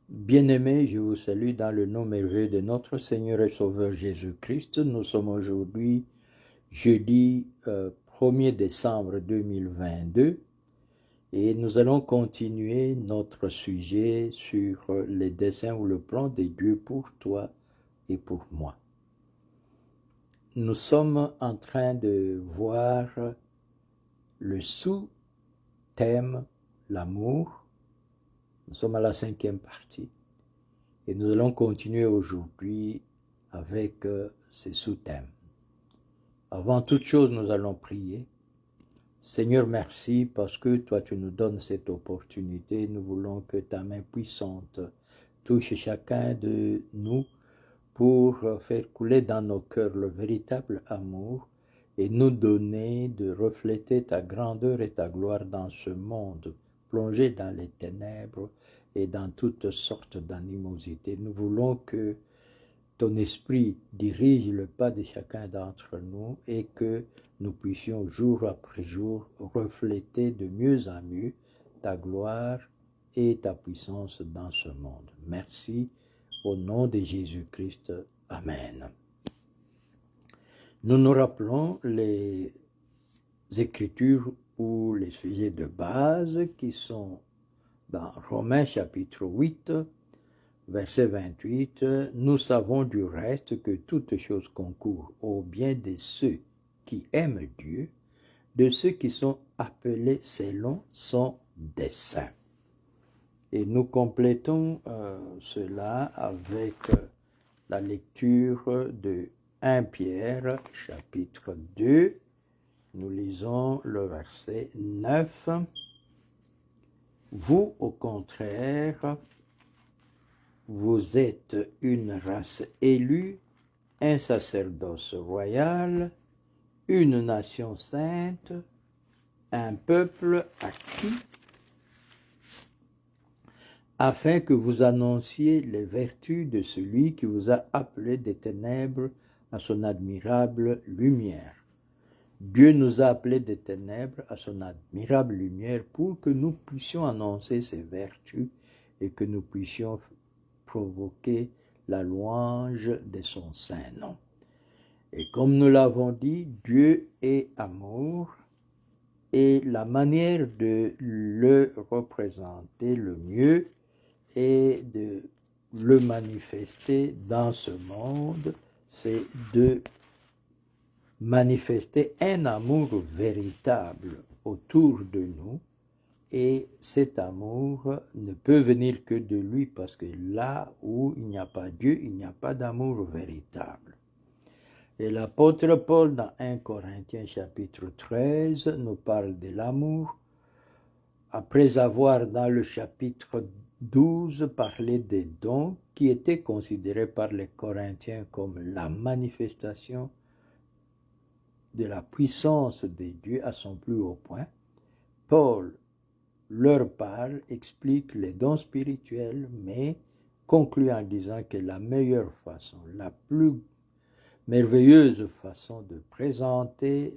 Bien-aimés, je vous salue dans le nom merveilleux de notre Seigneur et Sauveur Jésus-Christ. Nous sommes aujourd'hui jeudi 1er décembre 2022 et nous allons continuer notre sujet sur les desseins ou le plan de Dieu pour toi et pour moi. Nous sommes en train de voir le sous-thème, l'amour. Nous sommes à la 5e partie. Et nous allons continuer aujourd'hui avec ces sous-thèmes. Avant toute chose, nous allons prier. Seigneur, merci parce que toi, tu nous donnes cette opportunité. Nous voulons que ta main puissante touche chacun de nous pour faire couler dans nos cœurs le véritable amour et nous donner de refléter ta grandeur et ta gloire dans ce monde, plongé dans les ténèbres et dans toutes sortes d'animosités. Nous voulons que ton esprit dirige le pas de chacun d'entre nous et que nous puissions jour après jour refléter de mieux en mieux ta gloire et ta puissance dans ce monde. Merci au nom de Jésus-Christ. Amen. Nous nous rappelons les Écritures ou les sujets de base qui sont dans Romains chapitre 8, verset 28. Nous savons du reste que toute chose concourt au bien de ceux qui aiment Dieu, de ceux qui sont appelés selon son dessein. Et nous complétons cela avec la lecture de 1 Pierre, chapitre 2. Nous lisons le verset 9. Vous, au contraire, vous êtes une race élue, un sacerdoce royal, une nation sainte, un peuple acquis, afin que vous annonciez les vertus de celui qui vous a appelé des ténèbres à son admirable lumière. Dieu nous a appelés des ténèbres à son admirable lumière pour que nous puissions annoncer ses vertus et que nous puissions provoquer la louange de son saint nom. Et comme nous l'avons dit, Dieu est amour et la manière de le représenter le mieux et de le manifester dans ce monde, c'est de manifester un amour véritable autour de nous. Et cet amour ne peut venir que de lui parce que là où il n'y a pas Dieu, il n'y a pas d'amour véritable. Et l'apôtre Paul dans 1 Corinthiens chapitre 13 nous parle de l'amour. Après avoir dans le chapitre 12 parlé des dons qui étaient considérés par les Corinthiens comme la manifestation de la puissance de Dieu à son plus haut point, Paul leur parle, explique les dons spirituels, mais conclut en disant que la meilleure façon, la plus merveilleuse façon de présenter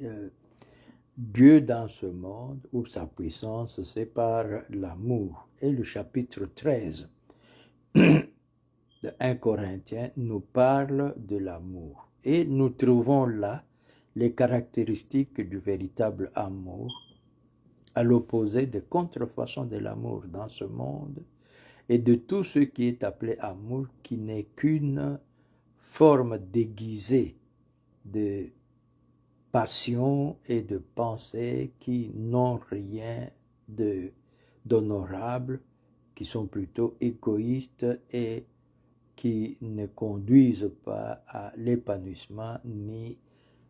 Dieu dans ce monde, ou sa puissance, c'est par l'amour. Et le chapitre 13 de 1 Corinthiens nous parle de l'amour. Et nous trouvons là les caractéristiques du véritable amour, à l'opposé des contrefaçons de l'amour dans ce monde et de tout ce qui est appelé amour, qui n'est qu'une forme déguisée de passion et de pensée qui n'ont rien d'honorable, qui sont plutôt égoïstes et qui ne conduisent pas à l'épanouissement ni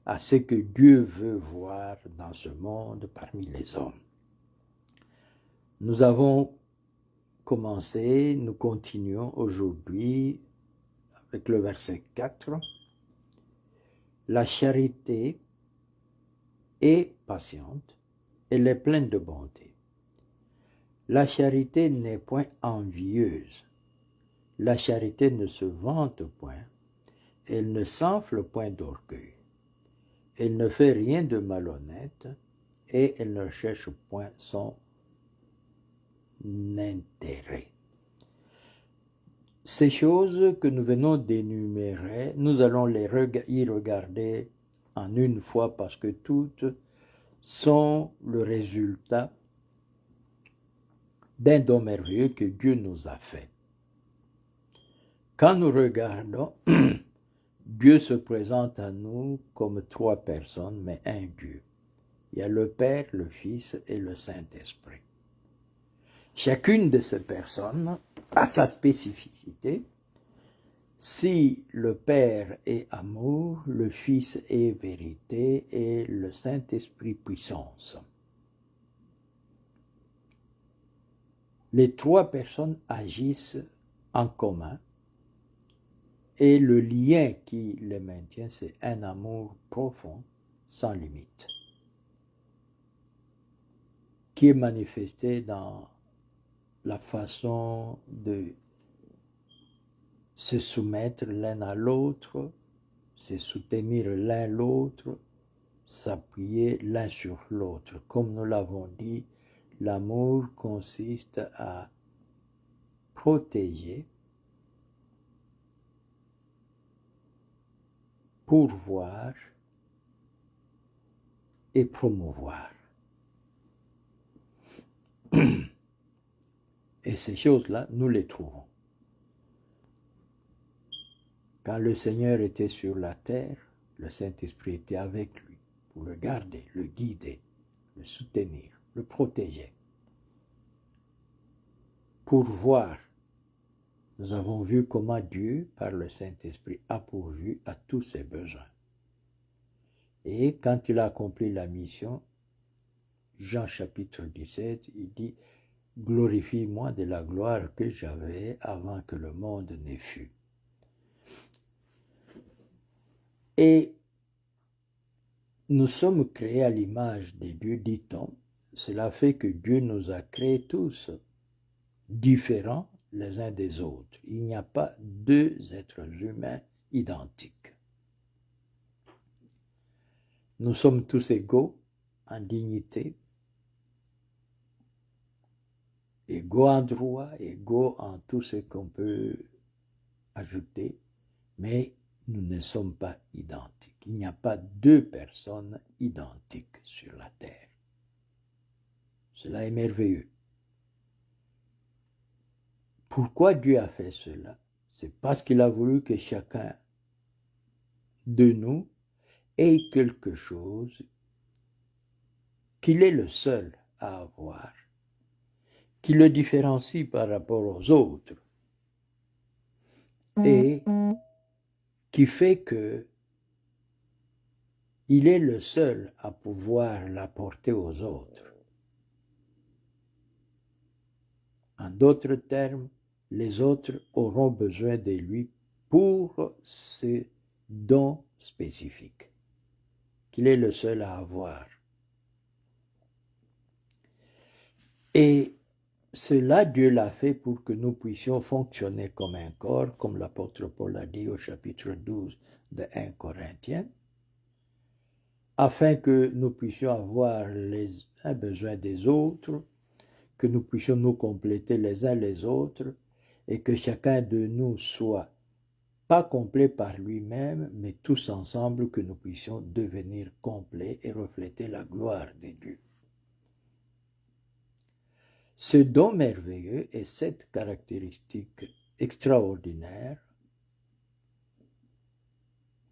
à ce que Dieu veut voir dans ce monde parmi les hommes. Nous avons commencé, nous continuons aujourd'hui avec le verset 4. La charité est patiente, elle est pleine de bonté. La charité n'est point envieuse. La charité ne se vante point, elle ne s'enfle point d'orgueil. Elle ne fait rien de malhonnête et elle ne cherche point son intérêt. Ces choses que nous venons d'énumérer, nous allons y regarder en une fois parce que toutes sont le résultat d'un don merveilleux que Dieu nous a fait. Quand nous regardons, Dieu se présente à nous comme trois personnes, mais un Dieu. Il y a le Père, le Fils et le Saint-Esprit. Chacune de ces personnes a sa spécificité. Si le Père est amour, le Fils est vérité et le Saint-Esprit puissance. Les trois personnes agissent en commun et le lien qui les maintient, c'est un amour profond, sans limite, qui est manifesté dans la façon de se soumettre l'un à l'autre, se soutenir l'un l'autre, s'appuyer l'un sur l'autre. Comme nous l'avons dit, l'amour consiste à protéger, pourvoir et promouvoir. Et ces choses-là, nous les trouvons. Quand le Seigneur était sur la terre, le Saint-Esprit était avec lui pour le garder, le guider, le soutenir, le protéger. Pourvoir. Nous avons vu comment Dieu, par le Saint-Esprit, a pourvu à tous ses besoins. Et quand il a accompli la mission, Jean chapitre 17, il dit « Glorifie-moi de la gloire que j'avais avant que le monde ne fût. » Et nous sommes créés à l'image de Dieu, dit-on. Cela fait que Dieu nous a créés tous différents les uns des autres. Il n'y a pas deux êtres humains identiques. Nous sommes tous égaux en dignité, égaux en droit, égaux en tout ce qu'on peut ajouter, mais nous ne sommes pas identiques. Il n'y a pas deux personnes identiques sur la terre. Cela est merveilleux. Pourquoi Dieu a fait cela? C'est parce qu'il a voulu que chacun de nous ait quelque chose qu'il est le seul à avoir, qui le différencie par rapport aux autres et qui fait que il est le seul à pouvoir l'apporter aux autres. En d'autres termes, les autres auront besoin de lui pour ce don spécifique qu'il est le seul à avoir. Et cela, Dieu l'a fait pour que nous puissions fonctionner comme un corps, comme l'apôtre Paul a dit au chapitre 12 de 1 Corinthiens, afin que nous puissions avoir les uns besoin des autres, que nous puissions nous compléter les uns les autres, et que chacun de nous soit pas complet par lui-même, mais tous ensemble que nous puissions devenir complets et refléter la gloire de Dieu. Ce don merveilleux et cette caractéristique extraordinaire,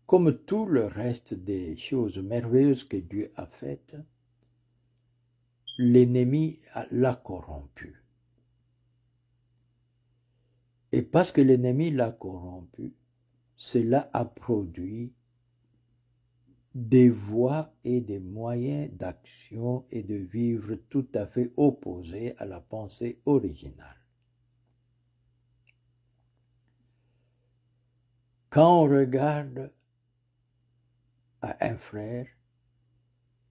comme tout le reste des choses merveilleuses que Dieu a faites, l'ennemi l'a corrompu. Et parce que l'ennemi l'a corrompu, cela a produit des voies et des moyens d'action et de vivre tout à fait opposés à la pensée originale. Quand on regarde à un frère,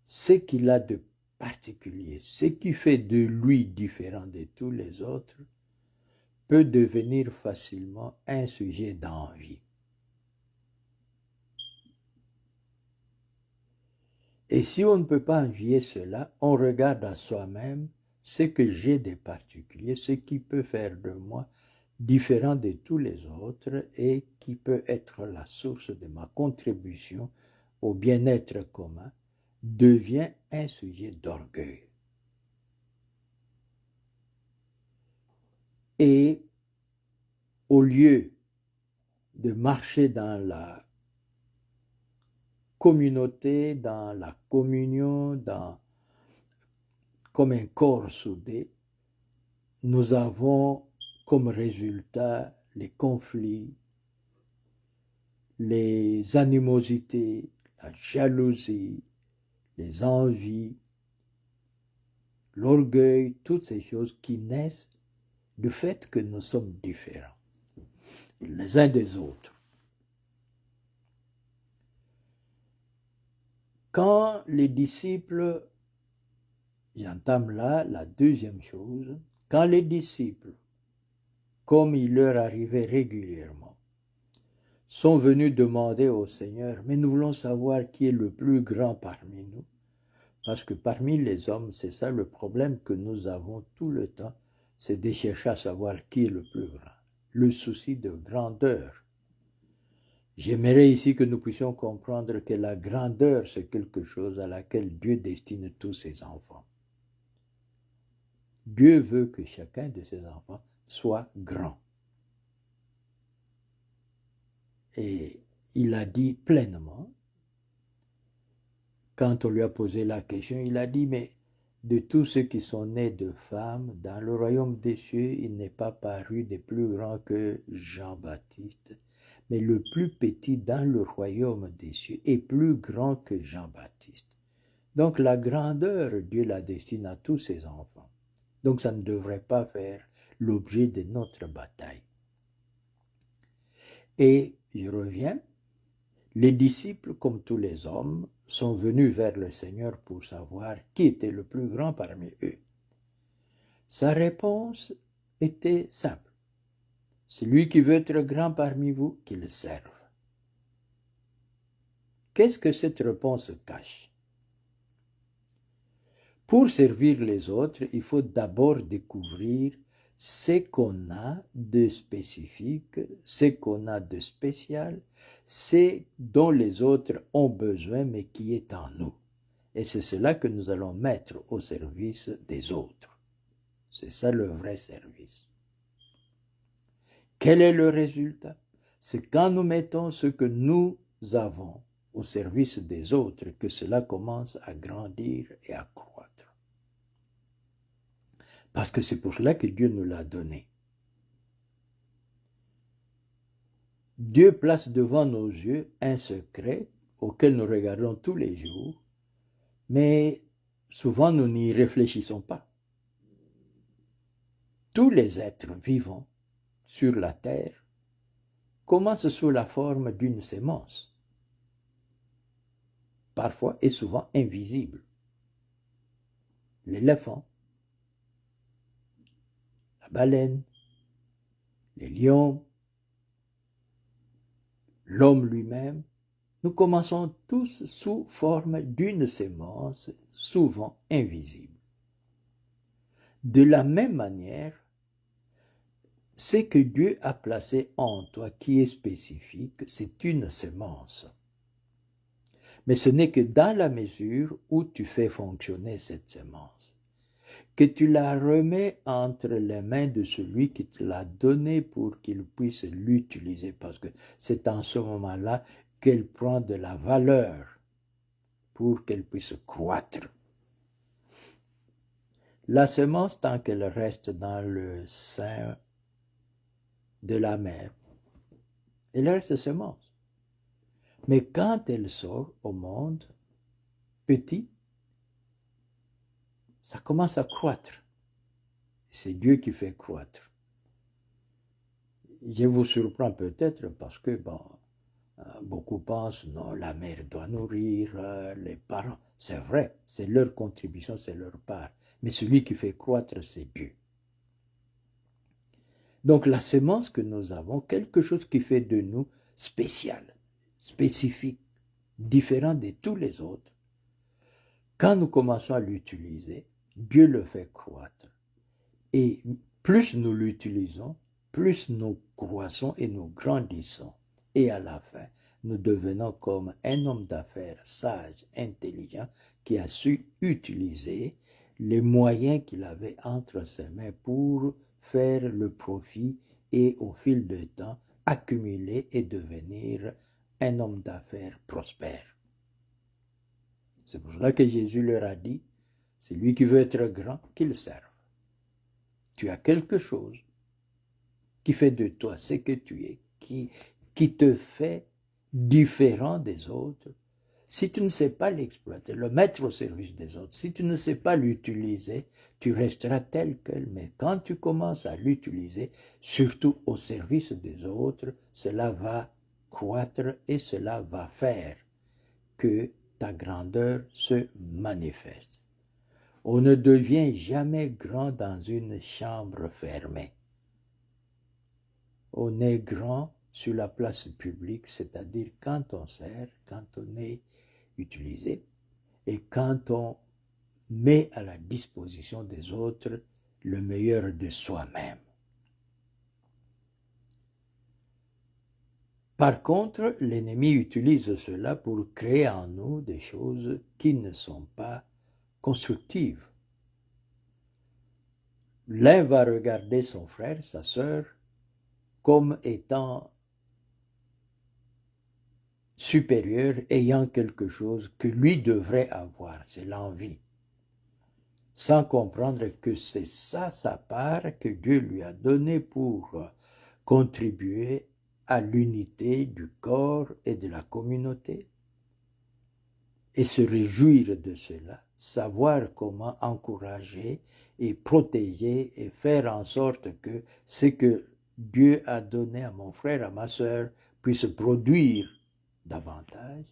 ce qu'il a de particulier, ce qui fait de lui différent de tous les autres, peut devenir facilement un sujet d'envie. Et si on ne peut pas envier cela, on regarde à soi-même ce que j'ai de particulier, ce qui peut faire de moi différent de tous les autres et qui peut être la source de ma contribution au bien-être commun, devient un sujet d'orgueil. Et au lieu de marcher dans la communauté, dans la communion, comme un corps soudé, nous avons comme résultat les conflits, les animosités, la jalousie, les envies, l'orgueil, toutes ces choses qui naissent du fait que nous sommes différents les uns des autres. Quand les disciples, j'entame là la deuxième chose, quand les disciples, comme il leur arrivait régulièrement, sont venus demander au Seigneur, mais nous voulons savoir qui est le plus grand parmi nous, parce que parmi les hommes, c'est ça le problème que nous avons tout le temps, c'est de chercher à savoir qui est le plus grand, le souci de grandeur. J'aimerais ici que nous puissions comprendre que la grandeur, c'est quelque chose à laquelle Dieu destine tous ses enfants. Dieu veut que chacun de ses enfants soit grand. Et il a dit pleinement, quand on lui a posé la question, il a dit, mais de tous ceux qui sont nés de femmes, dans le royaume des cieux, il n'est pas paru de plus grand que Jean-Baptiste. Mais le plus petit dans le royaume des cieux est plus grand que Jean-Baptiste. Donc la grandeur, Dieu la destine à tous ses enfants. Donc ça ne devrait pas faire l'objet de notre bataille. Et je reviens, les disciples, comme tous les hommes, sont venus vers le Seigneur pour savoir qui était le plus grand parmi eux. Sa réponse était simple. Celui qui veut être grand parmi vous, qu'il serve. Qu'est-ce que cette réponse cache? Pour servir les autres, il faut d'abord découvrir ce qu'on a de spécifique, ce qu'on a de spécial, ce dont les autres ont besoin mais qui est en nous. Et c'est cela que nous allons mettre au service des autres. C'est ça le vrai service. Quel est le résultat? C'est quand nous mettons ce que nous avons au service des autres que cela commence à grandir et à croître. Parce que c'est pour cela que Dieu nous l'a donné. Dieu place devant nos yeux un secret auquel nous regardons tous les jours, mais souvent nous n'y réfléchissons pas. Tous les êtres vivants sur la terre commencent sous la forme d'une sémence, parfois et souvent invisible. L'éléphant, la baleine, les lions, l'homme lui-même, nous commençons tous sous forme d'une sémence, souvent invisible. De la même manière, ce que Dieu a placé en toi qui est spécifique, c'est une sémence. Mais ce n'est que dans la mesure où tu fais fonctionner cette sémence, que tu la remets entre les mains de celui qui te l'a donnée pour qu'il puisse l'utiliser, parce que c'est en ce moment-là qu'elle prend de la valeur pour qu'elle puisse croître. La semence, tant qu'elle reste dans le sein de la mère, elle reste semence. Mais quand elle sort au monde, petit, ça commence à croître. C'est Dieu qui fait croître. Je vous surprends peut-être parce que, beaucoup pensent, non, la mère doit nourrir les parents. C'est vrai, c'est leur contribution, c'est leur part. Mais celui qui fait croître, c'est Dieu. Donc la semence que nous avons, quelque chose qui fait de nous spécial, spécifique, différent de tous les autres, quand nous commençons à l'utiliser, Dieu le fait croître. Et plus nous l'utilisons, plus nous croissons et nous grandissons, et à la fin, nous devenons comme un homme d'affaires sage, intelligent, qui a su utiliser les moyens qu'il avait entre ses mains pour faire le profit et au fil du temps accumuler et devenir un homme d'affaires prospère. C'est pour cela que Jésus leur a dit, c'est lui qui veut être grand, qu'il serve. Tu as quelque chose qui fait de toi ce que tu es, qui te fait différent des autres. Si tu ne sais pas l'exploiter, le mettre au service des autres, si tu ne sais pas l'utiliser, tu resteras tel quel. Mais quand tu commences à l'utiliser, surtout au service des autres, cela va croître et cela va faire que ta grandeur se manifeste. On ne devient jamais grand dans une chambre fermée. On est grand sur la place publique, c'est-à-dire quand on sert, quand on est utilisé et quand on met à la disposition des autres le meilleur de soi-même. Par contre, l'ennemi utilise cela pour créer en nous des choses qui ne sont pas constructives. L'un va regarder son frère, sa sœur, comme étant supérieur, ayant quelque chose que lui devrait avoir, c'est l'envie, sans comprendre que c'est ça sa part que Dieu lui a donnée pour contribuer à l'unité du corps et de la communauté, et se réjouir de cela, savoir comment encourager et protéger et faire en sorte que ce que Dieu a donné à mon frère, à ma sœur, puisse produire davantage,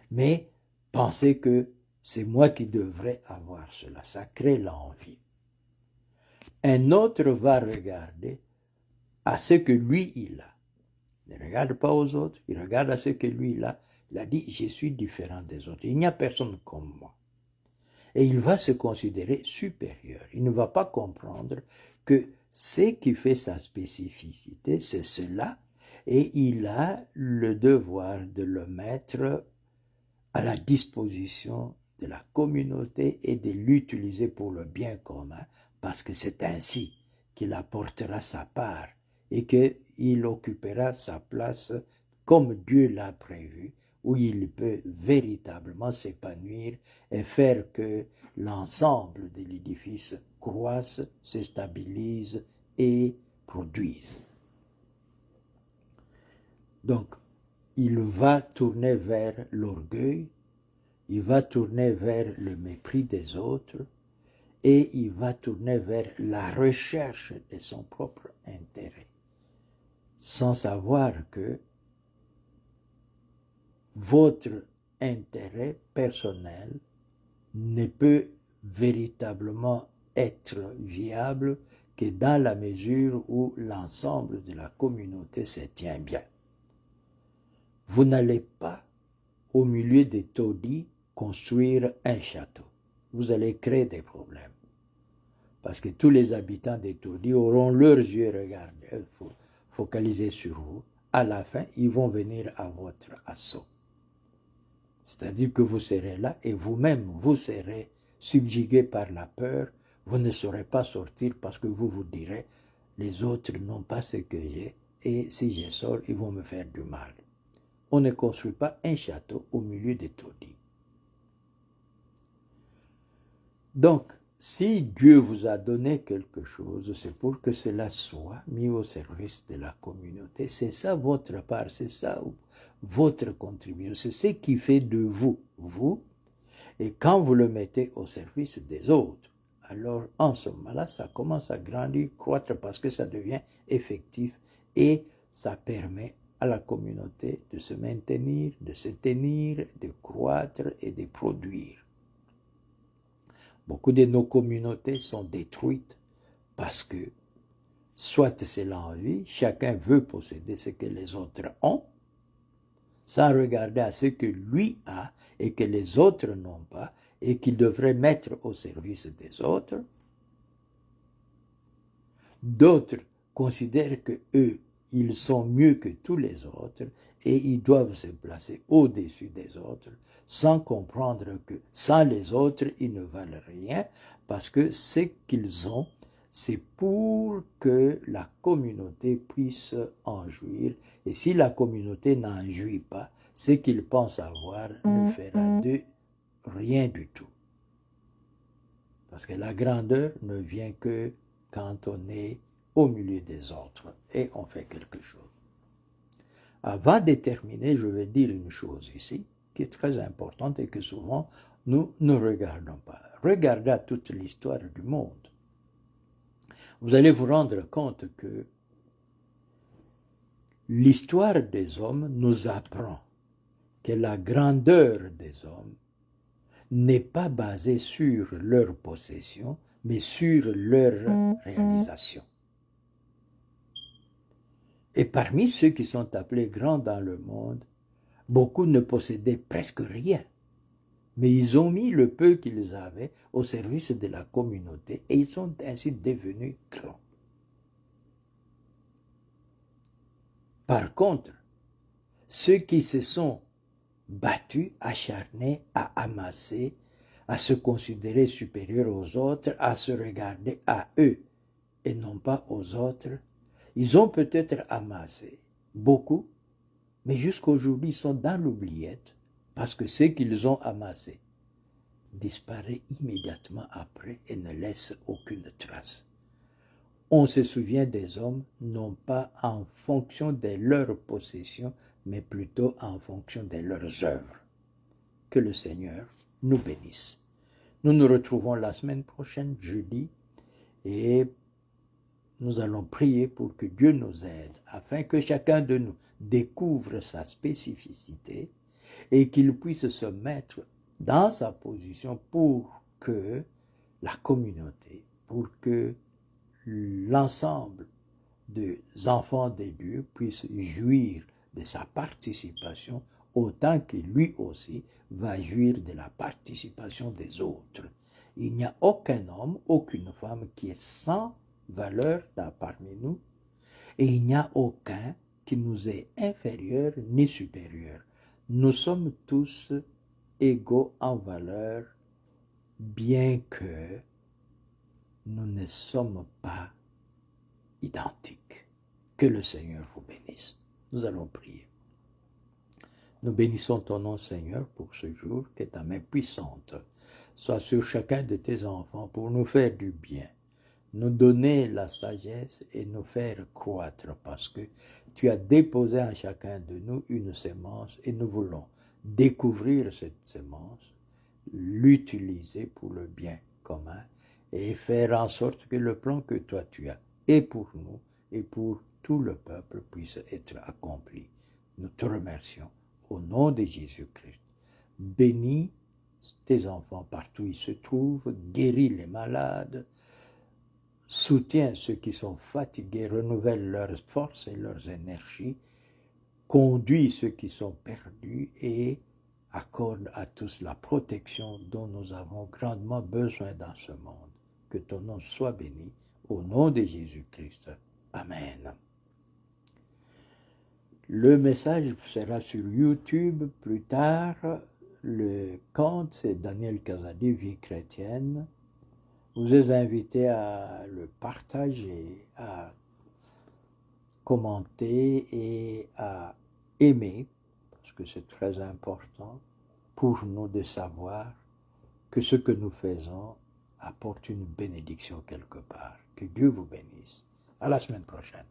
mais penser que c'est moi qui devrais avoir cela, ça crée l'envie. Un autre va regarder à ce que lui il a. Il ne regarde pas aux autres, il regarde à ce que lui il a. Il a dit, je suis différent des autres, il n'y a personne comme moi. Et il va se considérer supérieur. Il ne va pas comprendre que ce qui fait sa spécificité, c'est cela, et il a le devoir de le mettre à la disposition de la communauté et de l'utiliser pour le bien commun, parce que c'est ainsi qu'il apportera sa part et qu'il occupera sa place comme Dieu l'a prévu, où il peut véritablement s'épanouir et faire que l'ensemble de l'édifice croisse, se stabilise et produise. Donc, il va tourner vers l'orgueil, il va tourner vers le mépris des autres et il va tourner vers la recherche de son propre intérêt, sans savoir que votre intérêt personnel ne peut véritablement être viable que dans la mesure où l'ensemble de la communauté se tient bien. Vous n'allez pas, au milieu des taudis, construire un château. Vous allez créer des problèmes. Parce que tous les habitants des taudis auront leurs yeux focalisés sur vous. À la fin, ils vont venir à votre assaut. C'est-à-dire que vous serez là et vous-même, vous serez subjugué par la peur. Vous ne saurez pas sortir parce que vous vous direz, les autres n'ont pas ce que j'ai et si je sors, ils vont me faire du mal. On ne construit pas un château au milieu des taudis. Donc, si Dieu vous a donné quelque chose, c'est pour que cela soit mis au service de la communauté. C'est ça votre part, c'est ça votre contribution, c'est ce qui fait de vous, vous. Et quand vous le mettez au service des autres, alors en ce moment-là, ça commence à grandir, croître parce que ça devient effectif et ça permet à la communauté de se maintenir, de se tenir, de croître et de produire. Beaucoup de nos communautés sont détruites parce que soit c'est l'envie, chacun veut posséder ce que les autres ont, sans regarder à ce que lui a et que les autres n'ont pas et qu'il devrait mettre au service des autres. D'autres considèrent que eux, ils sont mieux que tous les autres et ils doivent se placer au-dessus des autres sans comprendre que sans les autres, ils ne valent rien parce que ce qu'ils ont, c'est pour que la communauté puisse en jouir. Et si la communauté n'en jouit pas, ce qu'ils pensent avoir ne fera d'eux rien du tout. Parce que la grandeur ne vient que quand on est au milieu des autres et on fait quelque chose. Avant de terminer, je vais dire une chose ici qui est très importante et que souvent nous ne regardons pas. Regardez à toute l'histoire du monde. Vous allez vous rendre compte que l'histoire des hommes nous apprend que la grandeur des hommes n'est pas basée sur leur possession, mais sur leur réalisation. Et parmi ceux qui sont appelés grands dans le monde, beaucoup ne possédaient presque rien. Mais ils ont mis le peu qu'ils avaient au service de la communauté et ils sont ainsi devenus grands. Par contre, ceux qui se sont battus, acharnés à amasser, à se considérer supérieurs aux autres, à se regarder à eux et non pas aux autres, ils ont peut-être amassé beaucoup, mais jusqu'aujourd'hui ils sont dans l'oubliette parce que ce qu'ils ont amassé disparaît immédiatement après et ne laisse aucune trace. On se souvient des hommes non pas en fonction de leurs possessions, mais plutôt en fonction de leurs œuvres. Que le Seigneur nous bénisse. Nous nous retrouvons la semaine prochaine, jeudi, et nous allons prier pour que Dieu nous aide, afin que chacun de nous découvre sa spécificité et qu'il puisse se mettre dans sa position pour que la communauté, pour que l'ensemble des enfants de Dieu puissent jouir de sa participation autant que lui aussi va jouir de la participation des autres. Il n'y a aucun homme, aucune femme qui est sans valeur parmi nous et il n'y a aucun qui nous est inférieur ni supérieur. Nous sommes tous égaux en valeur, bien que nous ne sommes pas identiques. Que le Seigneur vous bénisse. Nous allons prier. Nous bénissons ton nom, Seigneur, pour ce jour, que ta main puissante soit sur chacun de tes enfants pour nous faire du bien, nous donner la sagesse et nous faire croître, parce que tu as déposé en chacun de nous une sémence et nous voulons découvrir cette sémence, l'utiliser pour le bien commun et faire en sorte que le plan que toi tu as et pour nous et pour tout le peuple puisse être accompli. Nous te remercions au nom de Jésus-Christ. Bénis tes enfants partout où ils se trouvent, guéris les malades, soutiens ceux qui sont fatigués, renouvelle leurs forces et leurs énergies, conduis ceux qui sont perdus et accorde à tous la protection dont nous avons grandement besoin dans ce monde. Que ton nom soit béni, au nom de Jésus-Christ. Amen. Le message sera sur YouTube plus tard. Le compte, c'est Daniel Kazadi, Vie chrétienne. Vous êtes invités à le partager, à commenter et à aimer, parce que c'est très important pour nous de savoir que ce que nous faisons apporte une bénédiction quelque part. Que Dieu vous bénisse. À la semaine prochaine.